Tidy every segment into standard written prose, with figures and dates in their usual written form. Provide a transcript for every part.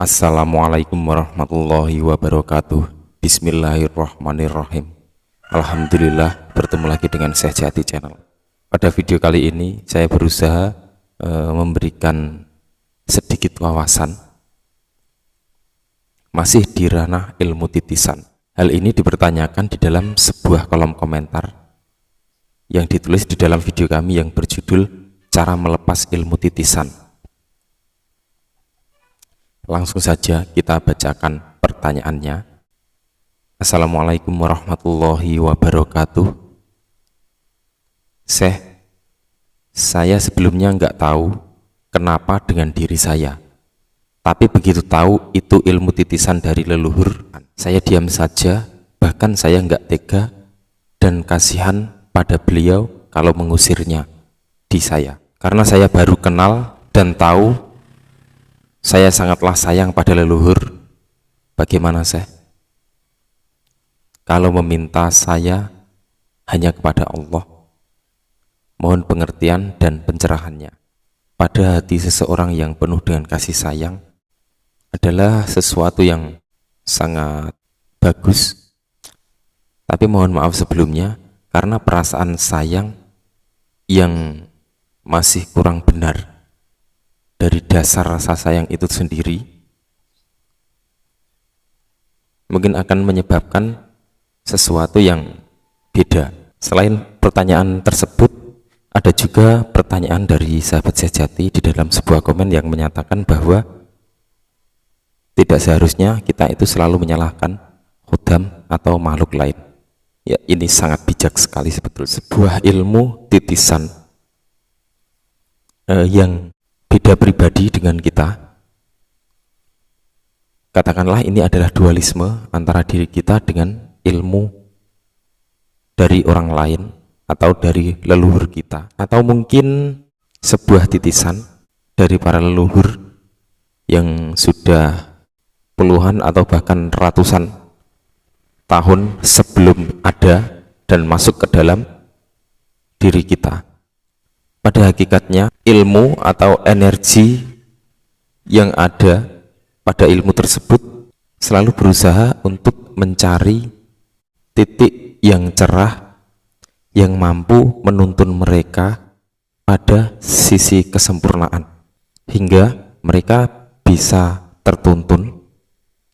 Assalamualaikum warahmatullahi wabarakatuh. Bismillahirrahmanirrahim. Alhamdulillah, bertemu lagi dengan Syekh Jati Channel. Pada video kali ini saya berusaha memberikan sedikit wawasan masih di ranah ilmu titisan. Hal ini dipertanyakan di dalam sebuah kolom komentar yang ditulis di dalam video kami yang berjudul Cara Melepas Ilmu Titisan. Langsung saja kita bacakan pertanyaannya. Assalamualaikum warahmatullahi wabarakatuh. Syekh, saya sebelumnya nggak tahu kenapa dengan diri saya, tapi begitu tahu itu ilmu titisan dari leluhur, saya diam saja, bahkan saya nggak tega dan kasihan pada beliau kalau mengusirnya di saya, karena saya baru kenal dan tahu saya sangatlah sayang pada leluhur. Bagaimana Syekh? Kalau meminta saya hanya kepada Allah, mohon pengertian dan pencerahannya. Pada hati seseorang yang penuh dengan kasih sayang adalah sesuatu yang sangat bagus. Tapi mohon maaf sebelumnya, karena perasaan sayang yang masih kurang benar dari dasar rasa sayang itu sendiri, mungkin akan menyebabkan sesuatu yang beda. Selain pertanyaan tersebut, ada juga pertanyaan dari sahabat Syekh Jati di dalam sebuah komen yang menyatakan bahwa tidak seharusnya kita itu selalu menyalahkan khudam atau makhluk lain. Ya, ini sangat bijak sekali sebetulnya. Sebuah ilmu titisan yang beda pribadi dengan kita, katakanlah ini adalah dualisme antara diri kita dengan ilmu dari orang lain atau dari leluhur kita, atau mungkin sebuah titisan dari para leluhur yang sudah puluhan atau bahkan ratusan tahun sebelum ada dan masuk ke dalam diri kita. Pada hakikatnya ilmu atau energi yang ada pada ilmu tersebut selalu berusaha untuk mencari titik yang cerah yang mampu menuntun mereka pada sisi kesempurnaan, hingga mereka bisa tertuntun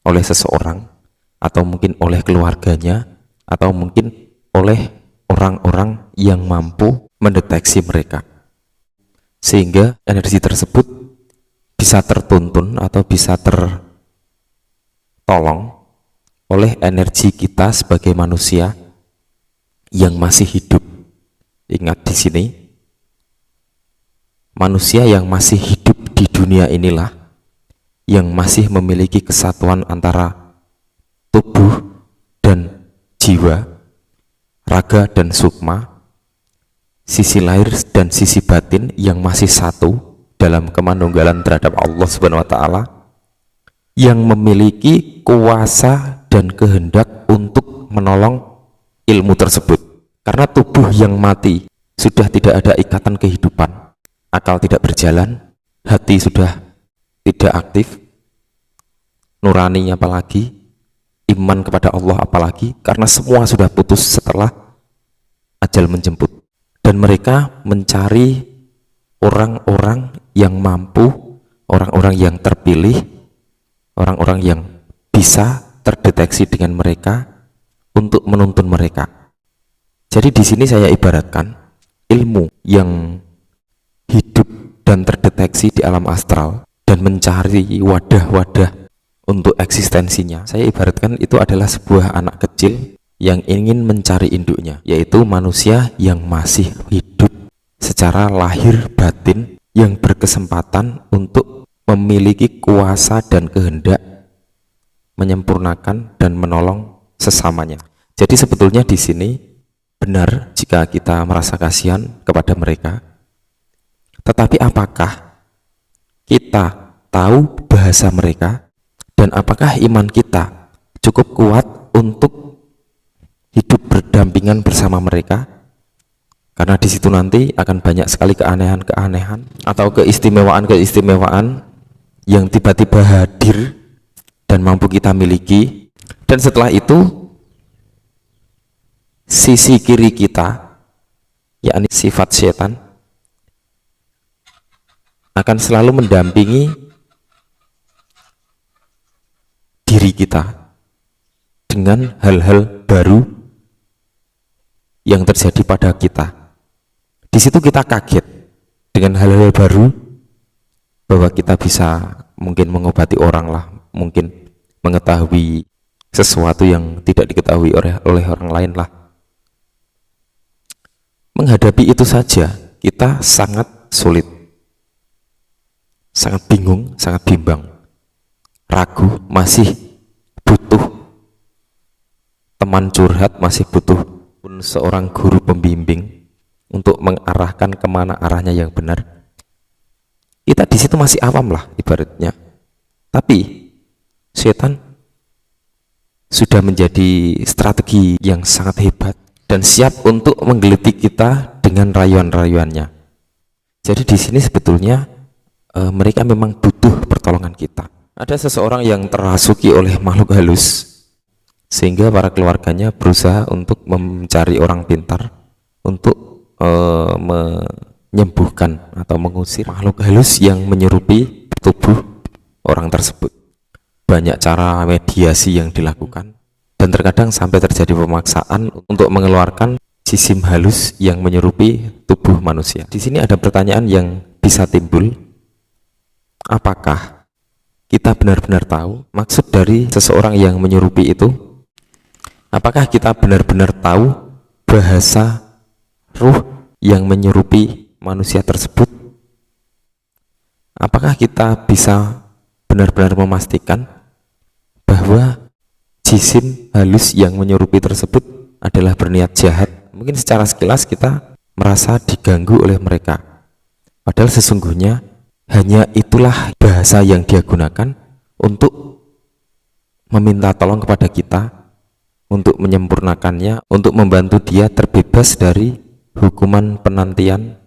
oleh seseorang, atau mungkin oleh keluarganya, atau mungkin oleh orang-orang yang mampu mendeteksi mereka, sehingga energi tersebut bisa tertuntun atau bisa tertolong oleh energi kita sebagai manusia yang masih hidup. Ingat di sini, manusia yang masih hidup di dunia inilah yang masih memiliki kesatuan antara tubuh dan jiwa, raga dan sukma, sisi lahir dan sisi batin yang masih satu dalam kemanunggalan terhadap Allah Subhanahu wa Ta'ala, yang memiliki kuasa dan kehendak untuk menolong ilmu tersebut. Karena tubuh yang mati sudah tidak ada ikatan kehidupan, akal tidak berjalan, hati sudah tidak aktif, nurani apalagi, iman kepada Allah apalagi, karena semua sudah putus setelah ajal menjemput. Dan mereka mencari orang-orang yang mampu, orang-orang yang terpilih, orang-orang yang bisa terdeteksi dengan mereka untuk menuntun mereka. Jadi di sini saya ibaratkan ilmu yang hidup dan terdeteksi di alam astral dan mencari wadah-wadah untuk eksistensinya. Saya ibaratkan itu adalah sebuah anak kecil yang ingin mencari induknya, yaitu manusia yang masih hidup secara lahir batin, yang berkesempatan untuk memiliki kuasa dan kehendak menyempurnakan dan menolong sesamanya. Jadi sebetulnya di sini benar jika kita merasa kasihan kepada mereka, tetapi apakah kita tahu bahasa mereka, dan apakah iman kita cukup kuat untuk hidup berdampingan bersama mereka? Karena di situ nanti akan banyak sekali keanehan-keanehan atau keistimewaan-keistimewaan yang tiba-tiba hadir dan mampu kita miliki. Dan setelah itu sisi kiri kita, yakni sifat setan, akan selalu mendampingi diri kita dengan hal-hal baru yang terjadi pada kita. Di situ kita kaget dengan hal-hal baru, bahwa kita bisa mungkin mengobati orang lah, mungkin mengetahui sesuatu yang tidak diketahui oleh orang lain lah. Menghadapi itu saja kita sangat sulit, sangat bingung, sangat bimbang, ragu, masih butuh teman curhat, masih butuh pun seorang guru pembimbing untuk mengarahkan kemana arahnya yang benar. Kita di situ masih awam lah ibaratnya, tapi setan sudah menjadi strategi yang sangat hebat dan siap untuk menggelitik kita dengan rayuan-rayuannya. Jadi di sini sebetulnya mereka memang butuh pertolongan kita. Ada seseorang yang terhasuki oleh makhluk halus, sehingga para keluarganya berusaha untuk mencari orang pintar untuk menyembuhkan atau mengusir makhluk halus yang menyerupi tubuh orang tersebut. Banyak cara mediasi yang dilakukan, dan terkadang sampai terjadi pemaksaan untuk mengeluarkan jisim halus yang menyerupi tubuh manusia. Di sini ada pertanyaan yang bisa timbul, apakah kita benar-benar tahu maksud dari seseorang yang menyerupi itu? Apakah kita benar-benar tahu bahasa ruh yang menyerupi manusia tersebut? Apakah kita bisa benar-benar memastikan bahwa jisim halus yang menyerupi tersebut adalah berniat jahat? Mungkin secara sekilas kita merasa diganggu oleh mereka, padahal sesungguhnya hanya itulah bahasa yang dia gunakan untuk meminta tolong kepada kita, untuk menyempurnakannya, untuk membantu dia terbebas dari hukuman penantian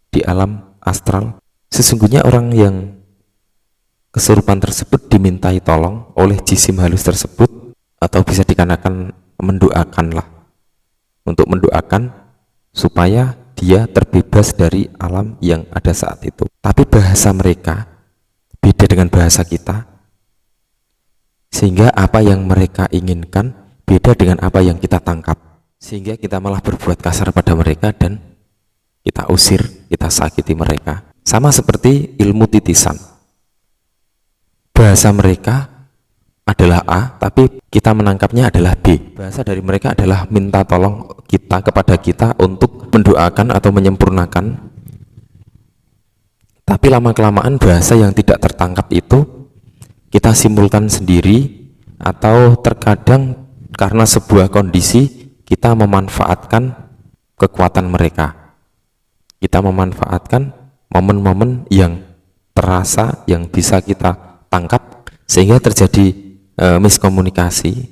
di alam astral. Sesungguhnya orang yang kesurupan tersebut dimintai tolong oleh jisim halus tersebut, atau bisa dikatakan mendoakanlah, untuk mendoakan supaya dia terbebas dari alam yang ada saat itu. Tapi bahasa mereka beda dengan bahasa kita, sehingga apa yang mereka inginkan beda dengan apa yang kita tangkap, sehingga kita malah berbuat kasar pada mereka dan kita usir, kita sakiti mereka. Sama seperti ilmu titisan, bahasa mereka adalah A, tapi kita menangkapnya adalah B. Bahasa dari mereka adalah minta tolong kita kepada kita untuk mendoakan atau menyempurnakan, tapi lama-kelamaan bahasa yang tidak tertangkap itu kita simpulkan sendiri, atau terkadang karena sebuah kondisi kita memanfaatkan kekuatan mereka, kita memanfaatkan momen-momen yang terasa, yang bisa kita tangkap, sehingga terjadi miskomunikasi.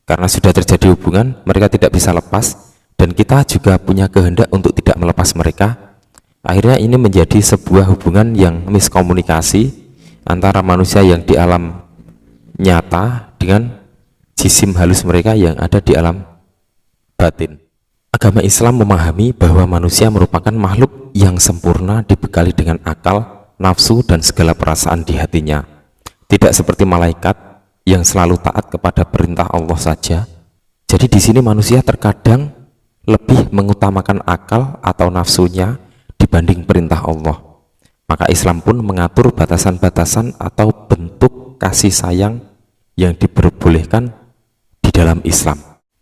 Karena sudah terjadi hubungan, mereka tidak bisa lepas, dan kita juga punya kehendak untuk tidak melepas mereka. Akhirnya ini menjadi sebuah hubungan yang miskomunikasi antara manusia yang di alam nyata dengan jisim halus mereka yang ada di alam batin. Agama Islam memahami bahwa manusia merupakan makhluk yang sempurna, dibekali dengan akal, nafsu, dan segala perasaan di hatinya. Tidak seperti malaikat yang selalu taat kepada perintah Allah saja. Jadi di sini manusia terkadang lebih mengutamakan akal atau nafsunya dibanding perintah Allah. Maka Islam pun mengatur batasan-batasan atau bentuk kasih sayang yang diperbolehkan di dalam Islam.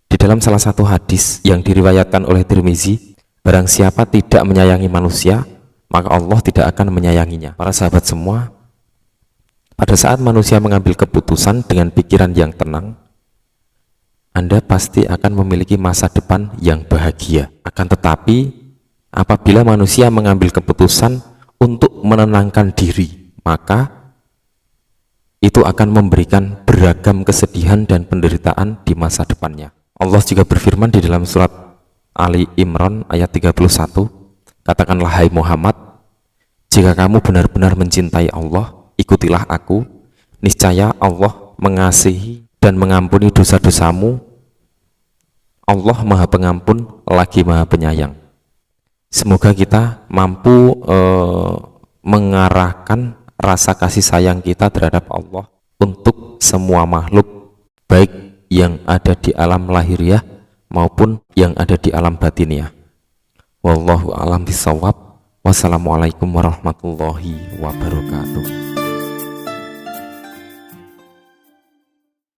Di dalam salah satu hadis yang diriwayatkan oleh Tirmizi, barang siapa tidak menyayangi manusia, maka Allah tidak akan menyayanginya. Para sahabat semua, pada saat manusia mengambil keputusan dengan pikiran yang tenang, Anda pasti akan memiliki masa depan yang bahagia. Akan tetapi, apabila manusia mengambil keputusan untuk menenangkan diri, maka itu akan memberikan beragam kesedihan dan penderitaan di masa depannya. Allah juga berfirman di dalam surat Ali Imran ayat 31, katakanlah hai Muhammad, jika kamu benar-benar mencintai Allah, ikutilah aku, niscaya Allah mengasihi dan mengampuni dosa-dosamu. Allah Maha Pengampun lagi Maha Penyayang. Semoga kita mampu mengarahkan rasa kasih sayang kita terhadap Allah untuk semua makhluk, baik yang ada di alam lahiriah maupun yang ada di alam batiniah. Wallahu a'lam bishawab. Wassalamualaikum warahmatullahi wabarakatuh.